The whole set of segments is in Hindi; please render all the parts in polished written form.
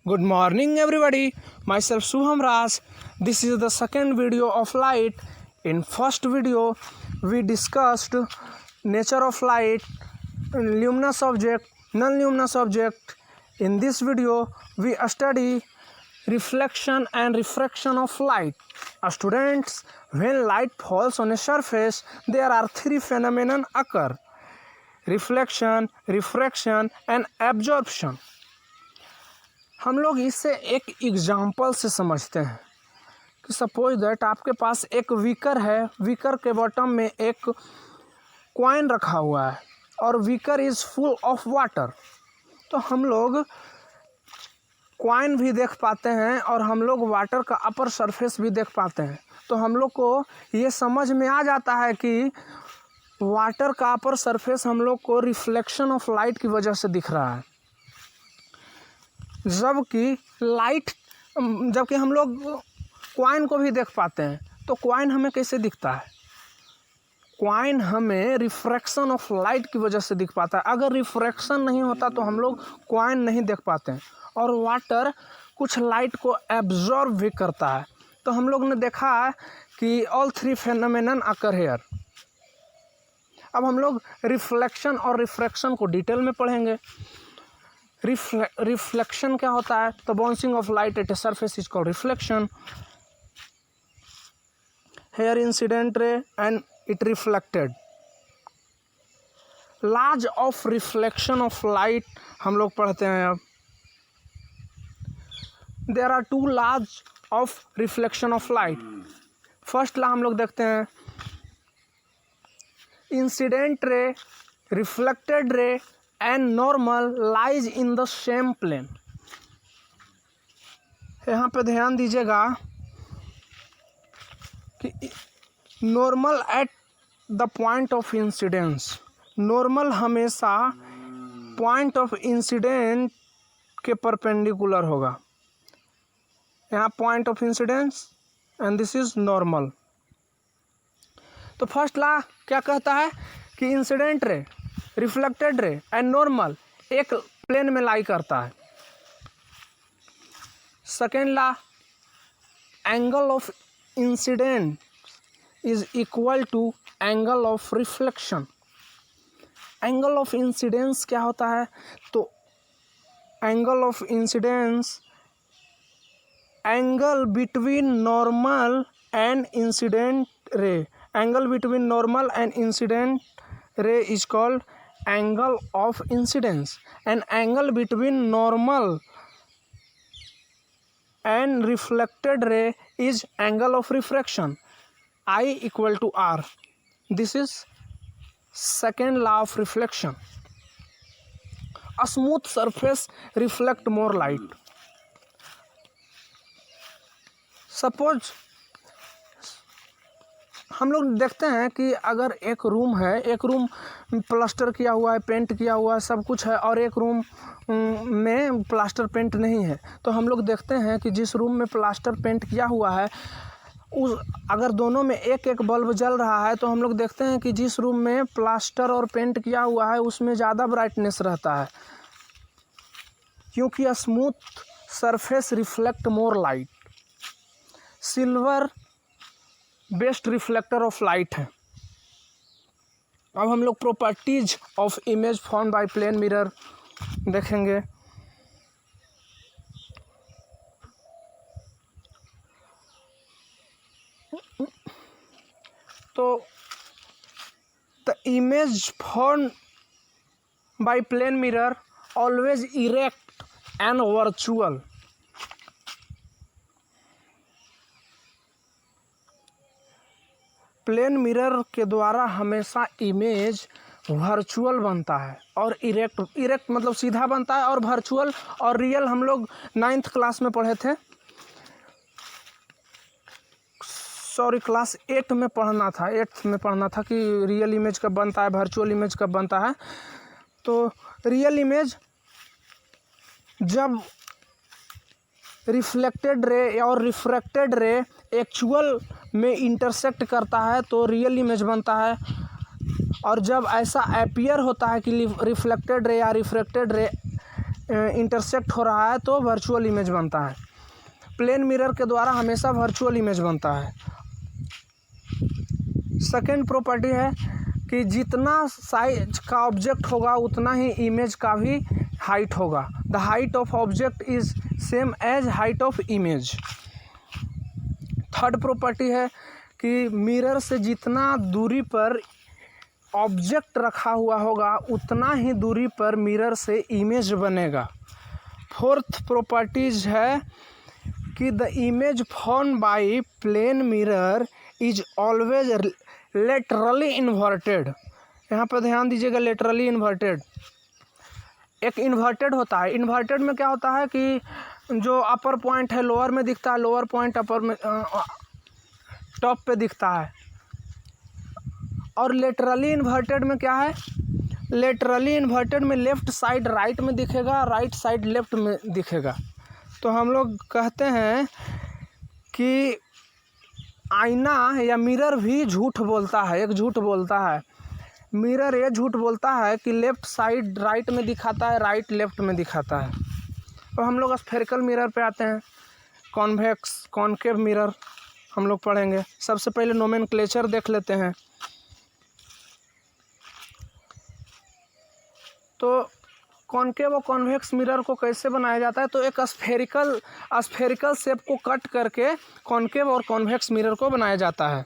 Good morning everybody, myself Suham Raj. This is the second video of light. In first video we discussed nature of light, luminous object, non-luminous object. In this video we study reflection and refraction of light. Students, when light falls on a surface, there are three phenomena occur: reflection, refraction and absorption. हम लोग इससे एक एग्जाम्पल से समझते हैं कि सपोज दैट आपके पास एक बीकर है, बीकर के बॉटम में एक कॉइन रखा हुआ है और beaker is full of water. तो हम लोग कॉइन भी देख पाते हैं और हम लोग वाटर का अपर सरफेस भी देख पाते हैं। तो हम लोग को ये समझ में आ जाता है कि वाटर का अपर सरफेस हम लोग को रिफ्लेक्शन ऑफ लाइट की वजह से दिख रहा है, जबकि हम लोग कॉइन को भी देख पाते हैं। तो कॉइन हमें कैसे दिखता है? कॉइन हमें रिफ्रैक्शन ऑफ लाइट की वजह से दिख पाता है। अगर रिफ्रैक्शन नहीं होता तो हम लोग कॉइन नहीं देख पाते हैं। और वाटर कुछ लाइट को एब्जॉर्ब भी करता है। तो हम लोग ने देखा है कि ऑल थ्री फेनोमेनन अकर हेयर। अब हम लोग रिफ्लेक्शन और रिफ्रैक्शन को डिटेल में पढ़ेंगे। रिफ्लेक्शन क्या होता है? तो bouncing of light at a surface is called reflection. Here incident ray and it reflected. Laws of reflection of light हम लोग पढ़ते हैं। अब there are two laws of reflection of light. First law हम लोग देखते हैं, incident ray, reflected ray and normal lies in the same plane। यहाँ पे ध्यान दीजिएगा कि normal at the point of incidence, normal हमेशा पॉइंट ऑफ इंसिडेंट के परपेंडिकुलर होगा। यहाँ point of incidence and this is normal. तो फर्स्ट ला क्या कहता है कि incident ray, reflected ray and normal एक प्लेन में लाई करता है। Second law, angle of incident is equal to angle of reflection. Angle of incidence क्या होता है? तो angle of incidence, angle between normal and incident ray. Angle between normal and incident ray is called angle of incidence, and angle between normal and reflected ray is angle of refraction, I equal to R. This is second law of reflection. A smooth surface reflect more light. Suppose हम लोग देखते हैं कि अगर एक रूम है, एक रूम प्लास्टर किया हुआ है, पेंट किया हुआ है, सब कुछ है, और एक रूम में प्लास्टर पेंट नहीं है। तो हम लोग देखते हैं कि जिस रूम में प्लास्टर पेंट किया हुआ है अगर दोनों में एक एक बल्ब जल रहा है तो हम लोग देखते हैं कि जिस रूम में प्लास्टर और पेंट किया हुआ है उसमें ज़्यादा ब्राइटनेस रहता है, क्योंकि smooth surface reflect more light. Silver best reflector of light है। अब हम लोग properties of image form by plane mirror देखेंगे। तो the image form by plane mirror always erect and virtual. Plane mirror के द्वारा हमेशा इमेज वर्चुअल बनता है और इरेक्ट मतलब सीधा बनता है, और वर्चुअल और रियल हम लोग 9th क्लास में पढ़े थे, सॉरी क्लास 8 में पढ़ना था, 8th में पढ़ना था कि रियल इमेज कब बनता है, वर्चुअल इमेज कब बनता है। तो रियल इमेज जब रिफ्लेक्टेड रे और रिफ्रैक्टेड रे एक्चुअल में इंटरसेक्ट करता है तो रियल इमेज बनता है। और जब ऐसा अपीयर होता है कि रिफ्लेक्टेड रे या रिफ्रैक्टेड रे इंटरसेक्ट हो रहा है तो वर्चुअल इमेज बनता है। प्लेन मिरर के द्वारा हमेशा वर्चुअल इमेज बनता है। सेकेंड प्रॉपर्टी है कि जितना साइज का ऑब्जेक्ट होगा उतना ही इमेज का भी हाइट होगा। The height of object is same as height of image. Third property है कि मिरर से जितना दूरी पर ऑब्जेक्ट रखा हुआ होगा उतना ही दूरी पर मिरर से इमेज बनेगा। फोर्थ प्रॉपर्टीज है कि the image form by plane mirror is always laterally inverted. यहाँ पर ध्यान दीजिएगा, लेटरली इन्वर्टेड। एक इन्वर्टेड होता है। इन्वर्टेड में क्या होता है कि जो अपर पॉइंट है लोअर में दिखता है, लोअर पॉइंट अपर में टॉप पे दिखता है। और लेटरली इन्वर्टेड में क्या है, लेटरली इन्वर्टेड में लेफ़्ट साइड राइट में दिखेगा, राइट साइड लेफ़्ट में दिखेगा। तो हम लोग कहते हैं कि आईना या मिरर भी झूठ बोलता है, एक झूठ बोलता है। मिरर ये झूठ बोलता है कि लेफ़्ट साइड राइट में दिखाता है, राइट लेफ़्ट में दिखाता है। तो हम लोग स्फेरिकल मिरर पे आते हैं। कॉन्वेक्स कॉनकेव मिरर हम लोग पढ़ेंगे। सबसे पहले नोमेनक्लेचर देख लेते हैं। तो कॉनकेव और कॉन्वेक्स मिरर को कैसे बनाया जाता है, तो एक स्फेरिकल शेप को कट करके कॉनकेव और कॉन्वेक्स मिरर को बनाया जाता है।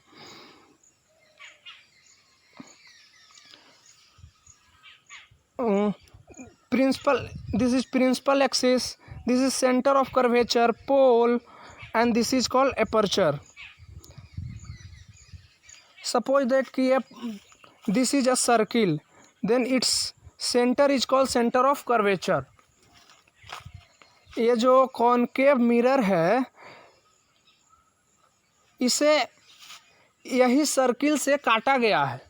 This is principal axis, this is centre of curvature, pole, and this is called aperture. Suppose that कि this is a circle, then its centre is called centre of curvature. ये जो कॉनकेव मिरर है इसे यही सर्किल से काटा गया है,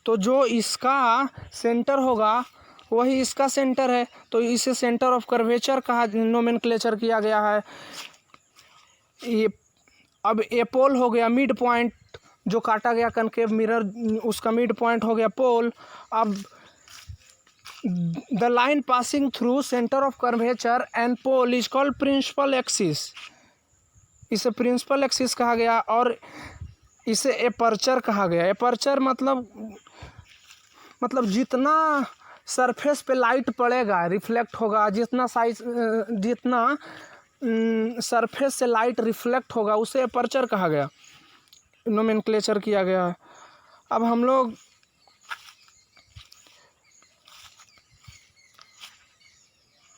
तो जो इसका सेंटर होगा वही इसका सेंटर है, तो इसे सेंटर ऑफ कर्वेचर कहा, नोमेनक्लेचर किया गया है। ये अब ए पोल हो गया मिड पॉइंट, जो काटा गया कॉनकेव मिरर उसका मिड पॉइंट हो गया पोल। अब the line passing through center of curvature and pole is called principal axis। इसे प्रिंसिपल एक्सिस कहा गया और इसे एपर्चर कहा गया। एपर्चर मतलब जितना सरफेस पे लाइट पड़ेगा रिफ्लेक्ट होगा, जितना सरफेस से लाइट रिफ्लेक्ट होगा उसे एपर्चर कहा गया, नोमेनक्लेचर किया गया है। अब हम लोग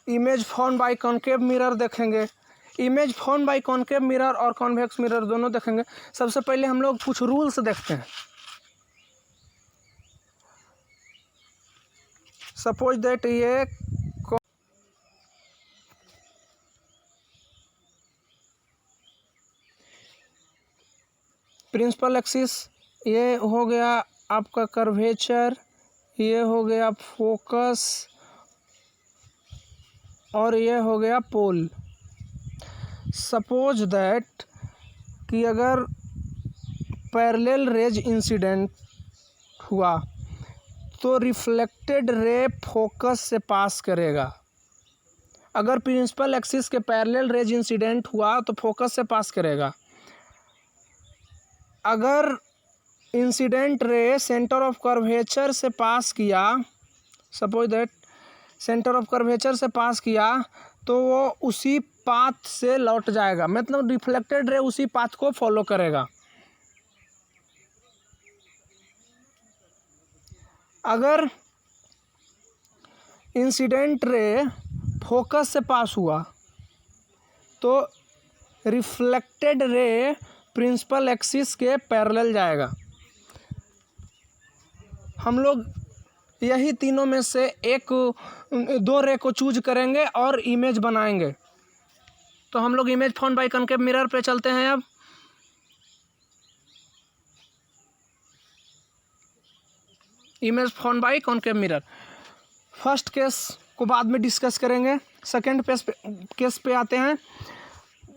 image form by concave mirror देखेंगे। Image form by concave mirror और कॉन्वेक्स मिरर दोनों देखेंगे। सबसे पहले हम लोग कुछ रूल्स देखते हैं। सपोज दैट ये प्रिंसिपल एक्सिस, ये हो गया आपका कर्वेचर, ये हो गया फोकस और ये हो गया पोल। सपोज दैट कि अगर पैरेलल रेज इंसिडेंट हुआ तो रिफ्लेक्टेड रे फोकस से पास करेगा। अगर प्रिंसिपल एक्सिस के पैरेलल रेज इंसिडेंट हुआ तो फोकस से पास करेगा। अगर incident ray centre of curvature से पास किया, suppose that centre of curvature से पास किया तो वो उसी पाथ से लौट जाएगा, मतलब रिफ्लेक्टेड रे उसी पाथ को फॉलो करेगा। अगर इंसिडेंट रे फोकस से पास हुआ तो रिफ्लेक्टेड रे प्रिंसिपल एक्सिस के पैरेलल जाएगा। हम लोग यही तीनों में से दो रे को चूज करेंगे और इमेज बनाएंगे। तो हम लोग image form by concave mirror पे चलते हैं। अब image form by concave mirror, first case को बाद में डिस्कस करेंगे। सेकेंड केस पे आते हैं।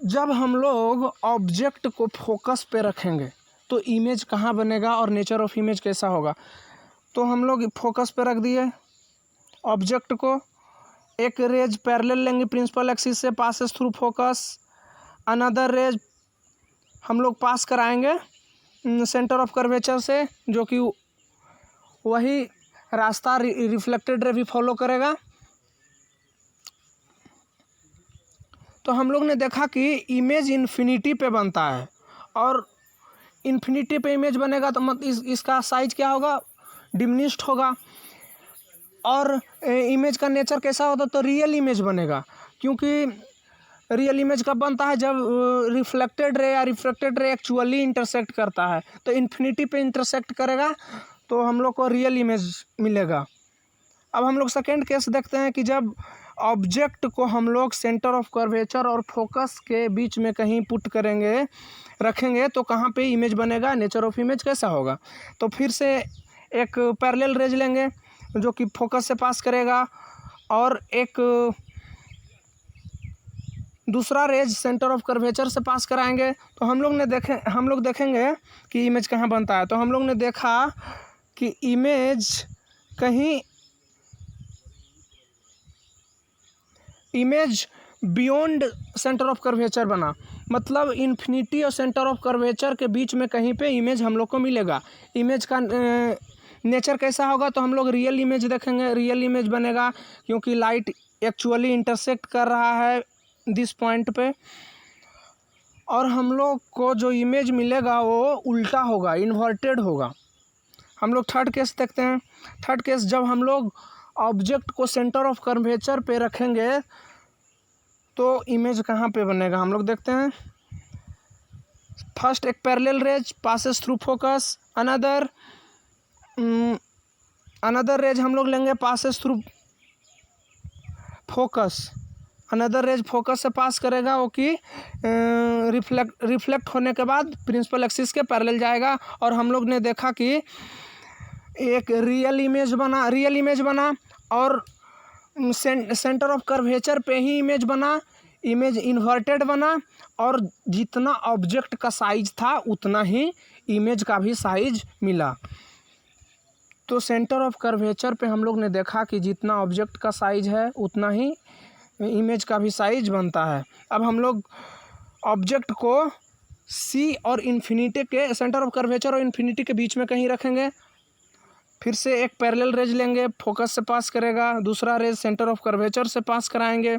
जब हम लोग ऑब्जेक्ट को फोकस पे रखेंगे तो इमेज कहाँ बनेगा और नेचर ऑफ इमेज कैसा होगा। तो हम लोग फोकस पे रख दिए ऑब्जेक्ट को एक रेज पैरेलल लेंगे प्रिंसिपल एक्सिस से, passes through focus. Another rays हम लोग पास कराएंगे सेंटर ऑफ कर्वेचर से, जो कि वही रास्ता रिफ्लेक्टेड रे भी फॉलो करेगा। तो हम लोग ने देखा कि इमेज इन्फिनिटी पे बनता है, और इन्फिनिटी पे इमेज बनेगा तो इसका साइज क्या होगा, डिमिनिश्ड होगा। और इमेज का नेचर कैसा होता, तो रियल इमेज बनेगा, क्योंकि रियल इमेज कब बनता है, जब रिफ्लेक्टेड रे या रिफ्रैक्टेड रे एक्चुअली इंटरसेक्ट करता है। तो इन्फिनिटी पे इंटरसेक्ट करेगा तो हम लोग को रियल इमेज मिलेगा। अब हम लोग सेकेंड केस देखते हैं कि जब ऑब्जेक्ट को हम लोग सेंटर ऑफ कर्वेचर और फोकस के बीच में कहीं पुट करेंगे, रखेंगे, तो कहाँ पे इमेज बनेगा, नेचर ऑफ इमेज कैसा होगा। तो फिर से एक पैरेलल रेज लेंगे जो कि फोकस से पास करेगा, और एक दूसरा रेज सेंटर ऑफ कर्वेचर से पास कराएंगे। तो हम लोग देखेंगे कि इमेज कहाँ बनता है। तो हम लोग ने देखा कि image beyond centre of curvature बना, मतलब इन्फिनिटी और सेंटर ऑफ कर्वेचर के बीच में कहीं पे इमेज हम लोग को मिलेगा। इमेज का नेचर कैसा होगा, तो हम लोग रियल इमेज देखेंगे, रियल इमेज बनेगा, क्योंकि लाइट एक्चुअली इंटरसेक्ट कर रहा है दिस पॉइंट पे, और हम लोग को जो इमेज मिलेगा वो उल्टा होगा, इन्वर्टेड होगा। हम लोग थर्ड केस देखते हैं। थर्ड केस, जब हम लोग ऑब्जेक्ट को सेंटर ऑफ कर्वेचर पे रखेंगे तो इमेज कहाँ पे बनेगा, हम लोग देखते हैं। फर्स्ट, एक parallel rays passes through focus. Another rays हम लोग लेंगे passes through focus. Another rays focus से पास करेगा, वो कि रिफ्लेक्ट होने के बाद प्रिंसिपल एक्सिस के पैरेलल जाएगा। और हम लोग ने देखा कि एक रियल इमेज बना और सेंटर ऑफ कर्वेचर पे ही इमेज बना, इमेज इन्वर्टेड बना, और जितना ऑब्जेक्ट का साइज था उतना ही इमेज का भी साइज मिला। तो सेंटर ऑफ कर्वेचर पे हम लोग ने देखा कि जितना ऑब्जेक्ट का साइज है उतना ही इमेज का भी साइज बनता है। अब हम लोग ऑब्जेक्ट को सी और इन्फिनिटी के, सेंटर ऑफ कर्वेचर और इन्फिनिटी के बीच में कहीं रखेंगे। फिर से एक पैरेलल रेज लेंगे, फोकस से पास करेगा, दूसरा रेज सेंटर ऑफ कर्वेचर से पास कराएंगे,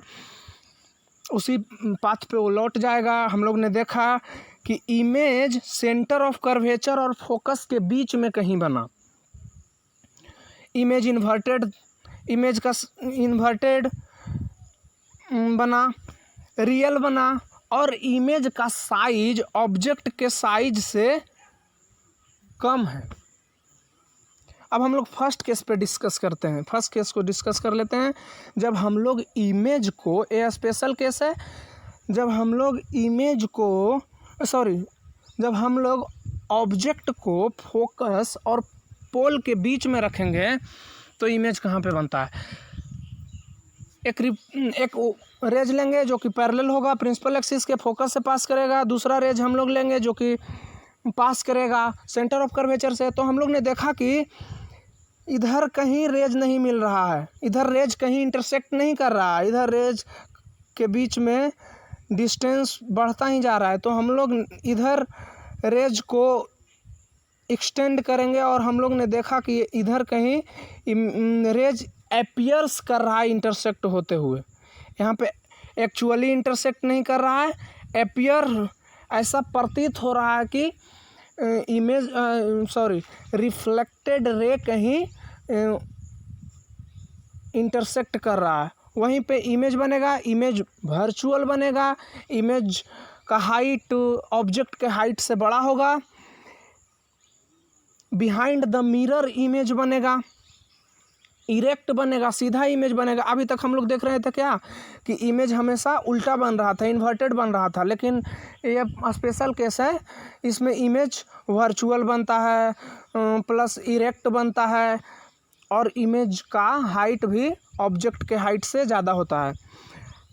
उसी पाथ पे वो लौट जाएगा। हम लोग ने देखा कि इमेज सेंटर ऑफ कर्वेचर और फोकस के बीच में कहीं बना, इमेज इन्वर्टेड बना, रियल बना, और इमेज का साइज ऑब्जेक्ट के साइज से कम है। अब हम लोग फर्स्ट केस पे डिस्कस करते हैं। फर्स्ट केस को डिस्कस कर लेते हैं। जब हम लोग इमेज को, ये स्पेशल केस है, जब हम लोग ऑब्जेक्ट को फोकस और पोल के बीच में रखेंगे तो इमेज कहाँ पे बनता है। एक रेज लेंगे जो कि पैरेलल होगा, प्रिंसिपल एक्सिस के, फोकस से पास करेगा। दूसरा रेज हम लोग लेंगे जो कि पास करेगा सेंटर ऑफ कर्वेचर से। तो हम लोग ने देखा कि इधर कहीं रेज नहीं मिल रहा है, इधर रेज कहीं इंटरसेक्ट नहीं कर रहा है, इधर रेज के बीच में डिस्टेंस बढ़ता ही जा रहा है। तो हम लोग इधर रेज को एक्सटेंड करेंगे, और हम लोग ने देखा कि इधर कहीं रेज अपीयर्स कर रहा है इंटरसेक्ट होते हुए। यहाँ पे एक्चुअली इंटरसेक्ट नहीं कर रहा है, अपीयर ऐसा प्रतीत हो रहा है कि रिफ्लेक्टेड रे कहीं इंटरसेक्ट कर रहा है। वहीं पे इमेज बनेगा, इमेज वर्चुअल बनेगा, इमेज का हाइट ऑब्जेक्ट के हाइट से बड़ा होगा। बिहाइंड द मिरर इमेज बनेगा, इरेक्ट बनेगा, सीधा इमेज बनेगा। अभी तक हम लोग देख रहे थे क्या कि इमेज हमेशा उल्टा बन रहा था, इन्वर्टेड बन रहा था, लेकिन ये स्पेशल केस है, इसमें इमेज वर्चुअल बनता है प्लस इरेक्ट बनता है, और इमेज का हाइट भी ऑब्जेक्ट के हाइट से ज़्यादा होता है।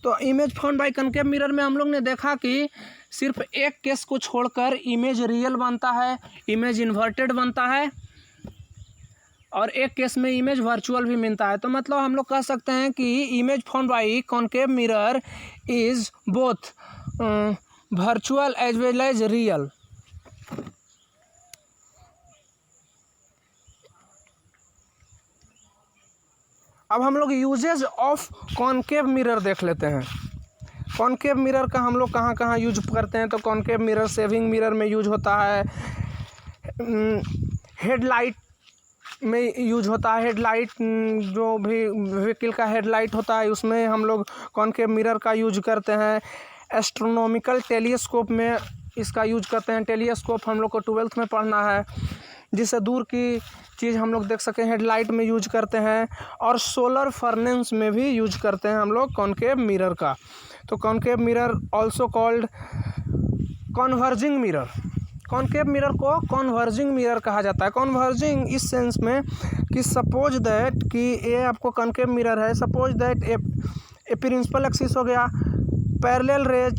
तो image found by concave mirror में हम लोग ने देखा कि सिर्फ एक केस को छोड़कर इमेज रियल बनता है, इमेज इन्वर्टेड बनता है, और एक केस में इमेज वर्चुअल भी मिलता है। तो मतलब हम लोग कह सकते हैं कि image found by concave mirror is both virtual as well as real. अब हम लोग यूजेज ऑफ कॉनकेव मिरर देख लेते हैं। कॉनकेव मिरर का हम लोग कहाँ कहाँ यूज करते हैं। तो कॉनकेव मिरर सेविंग मिरर में यूज होता है, हेडलाइट में यूज होता है। हेडलाइट जो भी व्हीकल का हेडलाइट होता है उसमें हम लोग कॉनकेव मिरर का यूज करते हैं। एस्ट्रोनॉमिकल टेलीस्कोप में इसका यूज करते हैं। टेलीस्कोप हम लोग को 12th में पढ़ना है, जिससे दूर की चीज़ हम लोग देख सकें। हेडलाइट में यूज करते हैं और सोलर फर्नेस में भी यूज करते हैं हम लोग कॉनकेव मिरर का। तो concave mirror also called converging mirror. Concave mirror को कॉन्वर्जिंग मिरर कहा जाता है। कॉन्वर्जिंग इस सेंस में कि सपोज दैट कि ये आपको कॉनकेव मिरर है, suppose that a principal axis हो गया, पैरेलल रेज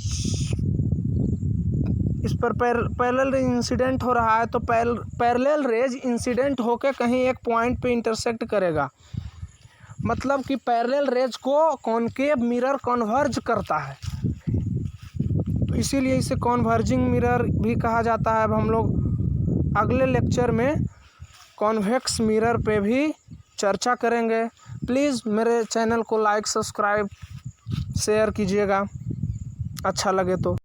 इस पर पैरेलल रेज इंसिडेंट हो रहा है, तो पैरेलल रेज इंसिडेंट होकर कहीं एक पॉइंट पे इंटरसेक्ट करेगा। मतलब कि पैरेलल रेज को कॉनकेव मिरर कन्वर्ज करता है, तो इसीलिए इसे कॉन्वर्जिंग मिरर भी कहा जाता है। अब हम लोग अगले लेक्चर में कॉन्वेक्स मिरर पे भी चर्चा करेंगे। प्लीज़ मेरे चैनल को लाइक, सब्सक्राइब, शेयर कीजिएगा अच्छा लगे तो।